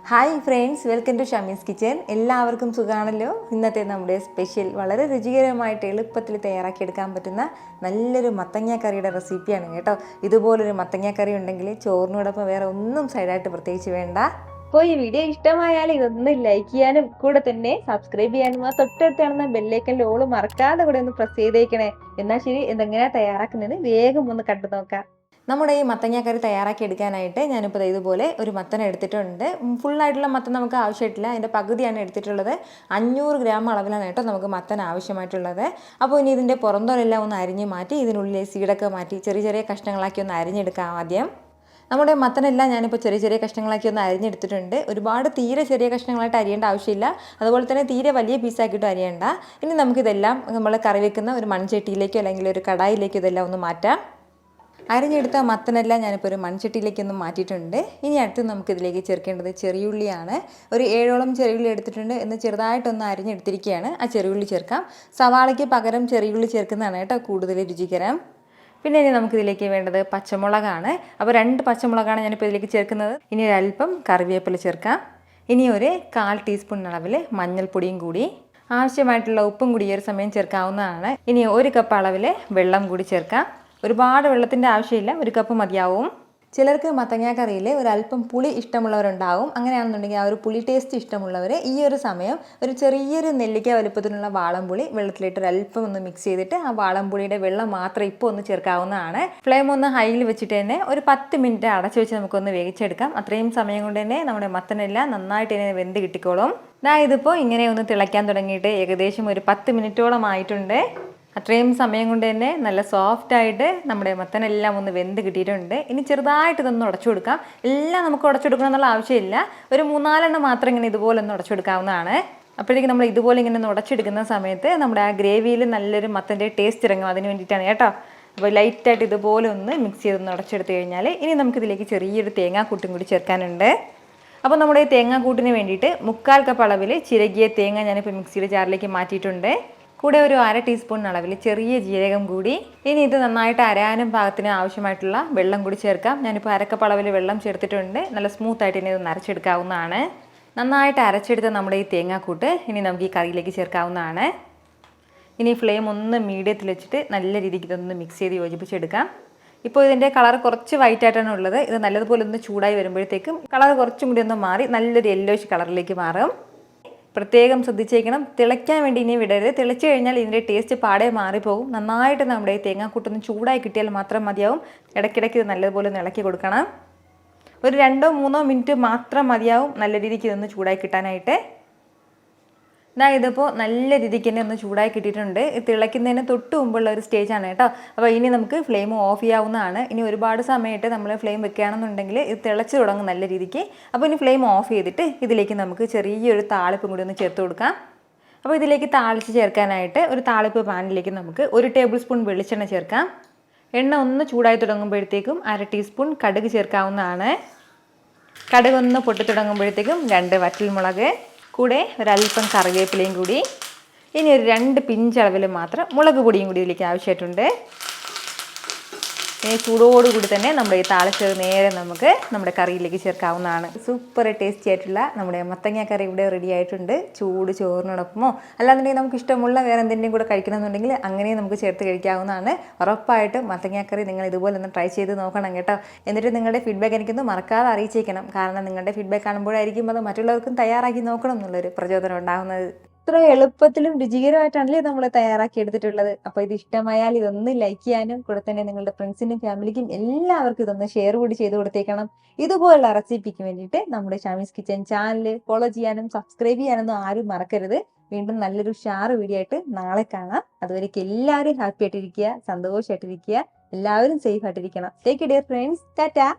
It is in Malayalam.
Hi friends, welcome to Shamees kitchen. എല്ലാവർക്കും സുഖമാണല്ലോ. ഇന്നത്തെ നമ്മുടെ സ്പെഷ്യൽ വളരെ രുചികരമായിട്ട് എളുപ്പത്തിൽ തയ്യാറാക്കിയെടുക്കാൻ പറ്റുന്ന നല്ലൊരു മത്തങ്ങ കറിയുടെ റെസിപ്പിയാണ് കേട്ടോ. ഇതുപോലൊരു മത്തങ്ങ കറി ഉണ്ടെങ്കിൽ ചോറിനോടൊപ്പം വേറെ ഒന്നും സൈഡായിട്ട് പ്രത്യേകിച്ച് വേണ്ട. അപ്പോൾ ഈ വീഡിയോ ഇഷ്ടമായാൽ ഇതൊന്ന് ലൈക്ക് ചെയ്യാനും കൂടെ തന്നെ സബ്സ്ക്രൈബ് ചെയ്യാനും ആ തൊട്ടടുത്ത് കാണുന്ന ബെല്ലൈക്കൻ്റെ ഓൾ മറക്കാതെ കൂടെ ഒന്ന് പ്രസ് ചെയ്തേക്കണേ. എന്നാൽ ശരി, ഇതെങ്ങനെയാണ് തയ്യാറാക്കുന്നത് വേഗം ഒന്ന് കണ്ടു നോക്കാം. നമ്മുടെ ഈ മത്തങ്ങ കറി തയ്യാറാക്കി എടുക്കാനായിട്ട് ഞാനിപ്പോൾ ഇതുപോലെ ഒരു മത്തൻ എടുത്തിട്ടുണ്ട്. ഫുള്ളായിട്ടുള്ള മത്തൻ നമുക്ക് ആവശ്യമായിട്ടില്ല, അതിൻ്റെ പകുതിയാണ് എടുത്തിട്ടുള്ളത്. 500 ഗ്രാം അളവിലാണ് കേട്ടോ നമുക്ക് മത്തൻ ആവശ്യമായിട്ടുള്ളത്. അപ്പോൾ ഇനി ഇതിൻ്റെ പുറന്തോലെല്ലാം ഒന്ന് അരിഞ്ഞ് മാറ്റി ഇതിനുള്ളിലെ സീഡൊക്കെ മാറ്റി ചെറിയ ചെറിയ കഷ്ണങ്ങളാക്കി ഒന്ന് അരിഞ്ഞെടുക്കാം. ആദ്യം നമ്മുടെ മത്തനെല്ലാം ഞാനിപ്പോൾ ചെറിയ ചെറിയ കഷ്ണങ്ങളാക്കി ഒന്ന് അരിഞ്ഞെടുത്തിട്ടുണ്ട്. ഒരുപാട് തീരെ ചെറിയ കഷ്ണങ്ങളായിട്ട് അരിയേണ്ട ആവശ്യമില്ല, അതുപോലെ തന്നെ തീരെ വലിയ പീസാക്കിയിട്ട് അരിയേണ്ട. ഇനി നമുക്കിതെല്ലാം നമ്മൾ കറി വെക്കുന്ന ഒരു മൺചട്ടിയിലേക്കോ അല്ലെങ്കിൽ ഒരു കടായിലേക്കോ ഇതെല്ലാം ഒന്ന് മാറ്റാം. അരിഞ്ഞെടുത്ത മത്തനെല്ലാം ഞാനിപ്പോൾ ഒരു മൺചട്ടിയിലേക്കൊന്ന് മാറ്റിയിട്ടുണ്ട്. ഇനി അടുത്ത് നമുക്കിതിലേക്ക് ചേർക്കേണ്ടത് ചെറിയുള്ളിയാണ്. ഒരു 7ഓളം ചെറിയുള്ളി എടുത്തിട്ടുണ്ട്. എന്ന് ചെറുതായിട്ടൊന്ന് അരിഞ്ഞെടുത്തിരിക്കുകയാണ്. ആ ചെറിയുള്ളി ചേർക്കാം. സവാളയ്ക്ക് പകരം ചെറിയുള്ളി ചേർക്കുന്നതാണ് കേട്ടോ കൂടുതൽ രുചികരം. പിന്നെ ഇനി നമുക്കിതിലേക്ക് വേണ്ടത് പച്ചമുളകാണ്. അപ്പോൾ 2 പച്ചമുളകാണ് ഞാനിപ്പോൾ ഇതിലേക്ക് ചേർക്കുന്നത്. ഇനി ഒരല്പം കറിവേപ്പില ചേർക്കാം. ഇനി ഒരു 1/4 ടീസ്പൂൺ അളവിൽ മഞ്ഞൾപ്പൊടിയും കൂടി, ആവശ്യമായിട്ടുള്ള ഉപ്പും കൂടി ഈ ഒരു സമയം ചേർക്കാവുന്നതാണ്. ഇനി 1 കപ്പ് അളവിൽ വെള്ളം കൂടി ചേർക്കാം. ഒരുപാട് വെള്ളത്തിൻ്റെ ആവശ്യമില്ല, 1 കപ്പ് മതിയാവും. ചിലർക്ക് മത്തങ്ങ കറിയിൽ ഒരല്പം പുളി ഇഷ്ടമുള്ളവരുണ്ടാവും. അങ്ങനെയാണെന്നുണ്ടെങ്കിൽ ആ ഒരു പുളി ടേസ്റ്റ് ഇഷ്ടമുള്ളവർ ഈ ഒരു സമയം ഒരു ചെറിയൊരു നെല്ലിക്ക വലുപ്പത്തിലുള്ള വാളംപുളി വെള്ളത്തിലിട്ട് ഒരല്പം ഒന്ന് മിക്സ് ചെയ്തിട്ട് ആ വാളംപുളിയുടെ വെള്ളം മാത്രം ഇപ്പോൾ ഒന്ന് ചേർക്കാവുന്നതാണ്. ഫ്ലെയിം ഒന്ന് ഹൈയിൽ വെച്ചിട്ട് തന്നെ ഒരു 10 മിനിറ്റ് അടച്ചു വെച്ച് നമുക്കൊന്ന് വേവിച്ചെടുക്കാം. അത്രയും സമയം കൊണ്ട് തന്നെ നമ്മുടെ മത്തനെല്ലാം നന്നായിട്ട് തന്നെ വെന്ത് കിട്ടിക്കോളും. ഇതിപ്പോൾ ഇങ്ങനെ ഒന്ന് തിളയ്ക്കാൻ തുടങ്ങിയിട്ട് ഏകദേശം ഒരു 10 മിനിറ്റോളം ആയിട്ടുണ്ട്. അത്രയും സമയം കൊണ്ട് തന്നെ നല്ല സോഫ്റ്റായിട്ട് നമ്മുടെ മത്തനെല്ലാം ഒന്ന് വെന്ത് കിട്ടിയിട്ടുണ്ട്. ഇനി ചെറുതായിട്ട് ഇതൊന്ന് ഉടച്ചു കൊടുക്കാം. എല്ലാം നമുക്ക് ഉടച്ചു കൊടുക്കണം എന്നുള്ള ആവശ്യമില്ല, ഒരു 3-4 മാത്രം ഇങ്ങനെ ഇതുപോലെ ഒന്ന് ഉടച്ചു കൊടുക്കാവുന്നതാണ്. അപ്പോഴേക്കും നമ്മൾ ഇതുപോലെ ഇങ്ങനെ ഒന്ന് ഉടച്ചെടുക്കുന്ന സമയത്ത് നമ്മുടെ ആ ഗ്രേവിയിൽ നല്ലൊരു മത്തൻ്റെ ടേസ്റ്റ് ഇറങ്ങും. അതിന് വേണ്ടിയിട്ടാണ് കേട്ടോ. അപ്പോൾ ലൈറ്റായിട്ട് ഇതുപോലെ ഒന്ന് മിക്സ് ചെയ്തൊന്ന് ഉടച്ചെടുത്ത് കഴിഞ്ഞാൽ ഇനി നമുക്കിതിലേക്ക് ചെറിയൊരു തേങ്ങാക്കൂട്ടും കൂടി ചേർക്കാനുണ്ട്. അപ്പോൾ നമ്മുടെ ഈ തേങ്ങാക്കൂട്ടിന് വേണ്ടിയിട്ട് 1/4 കപ്പ് അളവിൽ ചിരകിയ തേങ്ങ ഞാനിപ്പോൾ മിക്സിയുടെ ജാറിലേക്ക് മാറ്റിയിട്ടുണ്ട്. കൂടെ ഒരു 1/2 ടീസ്പൂൺ അളവിൽ ചെറിയ ജീരകം കൂടി. ഇനി ഇത് നന്നായിട്ട് അരയാനും പാകത്തിന് ആവശ്യമായിട്ടുള്ള വെള്ളം കൂടി ചേർക്കാം. ഞാനിപ്പോൾ 1/2 കപ്പ് അളവിൽ വെള്ളം ചേർത്തിട്ടുണ്ട്. നല്ല സ്മൂത്തായിട്ട് ഇനി ഇത് അരച്ചെടുക്കാവുന്നതാണ്. നന്നായിട്ട് അരച്ചെടുത്ത നമ്മുടെ ഈ തേങ്ങാക്കൂട്ട് ഇനി നമുക്ക് ഈ കറിയിലേക്ക് ചേർക്കാവുന്നതാണ്. ഇനി ഫ്ലെയിം ഒന്ന് മീഡിയത്തിൽ വെച്ചിട്ട് നല്ല രീതിക്ക് ഇതൊന്ന് മിക്സ് ചെയ്ത് യോജിപ്പിച്ചെടുക്കാം. ഇപ്പോൾ ഇതിൻ്റെ കളർ കുറച്ച് വൈറ്റ് ആയിട്ടാണ് ഉള്ളത്. ഇത് നല്ലതുപോലെ ഒന്ന് ചൂടായി വരുമ്പോഴത്തേക്കും കളർ കുറച്ചും കൂടി ഒന്ന് മാറി നല്ലൊരു യെല്ലോയിഷ് കളറിലേക്ക് മാറും. പ്രത്യേകം ശ്രദ്ധിച്ചേക്കണം, തിളയ്ക്കാൻ വേണ്ടി ഇനി വിടരുത്. തിളച്ച് കഴിഞ്ഞാൽ ഇതിൻ്റെ ടേസ്റ്റ് പാടെ മാറിപ്പോകും. നന്നായിട്ട് നമ്മുടെ തേങ്ങാക്കൂട്ടൊന്ന് ചൂടായി കിട്ടിയാൽ മാത്രം മതിയാവും. ഇടയ്ക്കിടയ്ക്ക് ഇത് നല്ലതുപോലെ ഇളക്കി കൊടുക്കണം. ഒരു 2-3 മിനിറ്റ് മാത്രം മതിയാവും നല്ല രീതിക്ക് ഇതൊന്ന് ചൂടായി കിട്ടാനായിട്ട്. ഇതിപ്പോൾ നല്ല രീതിക്ക് തന്നെ ഒന്ന് ചൂടായി കിട്ടിയിട്ടുണ്ട്. തിളയ്ക്കുന്നതിന് തൊട്ട് മുമ്പുള്ള ഒരു സ്റ്റേജാണ് കേട്ടോ. അപ്പോൾ ഇനി നമുക്ക് ഫ്ലെയിം ഓഫ് ചെയ്യാവുന്നതാണ്. ഇനി ഒരുപാട് സമയമായിട്ട് നമ്മൾ ഫ്ലെയിം വെക്കുകയാണെന്നുണ്ടെങ്കിൽ ഇത് തിളച്ച് തുടങ്ങും നല്ല രീതിക്ക്. അപ്പോൾ ഇനി ഫ്ലെയിം ഓഫ് ചെയ്തിട്ട് ഇതിലേക്ക് നമുക്ക് ചെറിയൊരു താളിപ്പും കൂടി ഒന്ന് ചേർത്ത് കൊടുക്കാം. അപ്പോൾ ഇതിലേക്ക് താളിച്ച് ചേർക്കാനായിട്ട് ഒരു താളിപ്പ് പാനിലേക്ക് നമുക്ക് 1 ടേബിൾ സ്പൂൺ വെളിച്ചെണ്ണ ചേർക്കാം. എണ്ണ ഒന്ന് ചൂടായി തുടങ്ങുമ്പോഴത്തേക്കും 1/2 ടീസ്പൂൺ കടുക് ചേർക്കാവുന്നതാണ്. കടുക് ഒന്ന് പൊട്ടി തുടങ്ങുമ്പോഴത്തേക്കും 2 വറ്റൽമുളക്, കൂടെ ഒരല്പം കറിവേപ്പിലയും കൂടി. ഇനി ഒരു 2 പിഞ്ച് അളവിൽ മാത്രം മുളക് പൊടിയും കൂടി ഇതിലേക്ക് ആവശ്യമായിട്ടുണ്ട്. ചൂടോടുകൂടി തന്നെ നമ്മുടെ ഈ താളിച്ചത് നേരെ നമുക്ക് നമ്മുടെ കറിയിലേക്ക് ചേർക്കാവുന്നതാണ്. സൂപ്പർ ടേസ്റ്റി ആയിട്ടുള്ള നമ്മുടെ മത്തങ്ങ കറി ഇവിടെ റെഡി ആയിട്ടുണ്ട്. ചൂട് ചോറിനോടൊപ്പമോ അല്ലാന്നുണ്ടെങ്കിൽ നമുക്ക് ഇഷ്ടമുള്ള വേറെ എന്തെങ്കിലും കൂടെ കഴിക്കണമെന്നുണ്ടെങ്കിൽ അങ്ങനെയും നമുക്ക് ചേർത്ത് കഴിക്കാവുന്നതാണ്. ഉറപ്പായിട്ടും മത്തങ്ങ കറി നിങ്ങൾ ഇതുപോലെ ഒന്ന് ട്രൈ ചെയ്ത് നോക്കണം കേട്ടോ. എന്നിട്ട് നിങ്ങളുടെ ഫീഡ്ബാക്ക് എനിക്കൊന്ന് മറക്കാതെ അറിയിച്ചേക്കണം. കാരണം നിങ്ങളുടെ ഫീഡ്ബാക്ക് കാണുമ്പോഴായിരിക്കും അത് മറ്റുള്ളവർക്കും തയ്യാറാക്കി നോക്കണം എന്നുള്ളൊരു പ്രചോദനം ഉണ്ടാകുന്നത്. ഇത്ര എളുപ്പത്തിലും രുചികരമായിട്ടാണല്ലേ നമ്മൾ തയ്യാറാക്കി എടുത്തിട്ടുള്ളത്. അപ്പോൾ ഇത് ഇഷ്ടമായാൽ ഇതൊന്ന് ലൈക്ക് ചെയ്യാനും കൂടെ തന്നെ നിങ്ങളുടെ ഫ്രണ്ട്സിനും ഫാമിലിക്കും എല്ലാവർക്കും ഇതൊന്ന് ഷെയർ കൂടി ചെയ്ത് കൊടുത്തേക്കണം. ഇതുപോലുള്ള റെസിപ്പിക്ക് വേണ്ടിയിട്ട് നമ്മുടെ ഷമീസ് കിച്ചൻ ചാനൽ ഫോളോ ചെയ്യാനും സബ്സ്ക്രൈബ് ചെയ്യാനൊന്നും ആരും മറക്കരുത്. വീണ്ടും നല്ലൊരു ഷാർ വീഡിയോ ആയിട്ട് നാളെ കാണാം. അതുവരേക്കും എല്ലാവരും ഹാപ്പി ആയിട്ടിരിക്കുക, സന്തോഷമായിട്ടിരിക്കുക, എല്ലാവരും സേഫ് ആയിട്ടിരിക്കണം. Take care friends. ടാറ്റാ.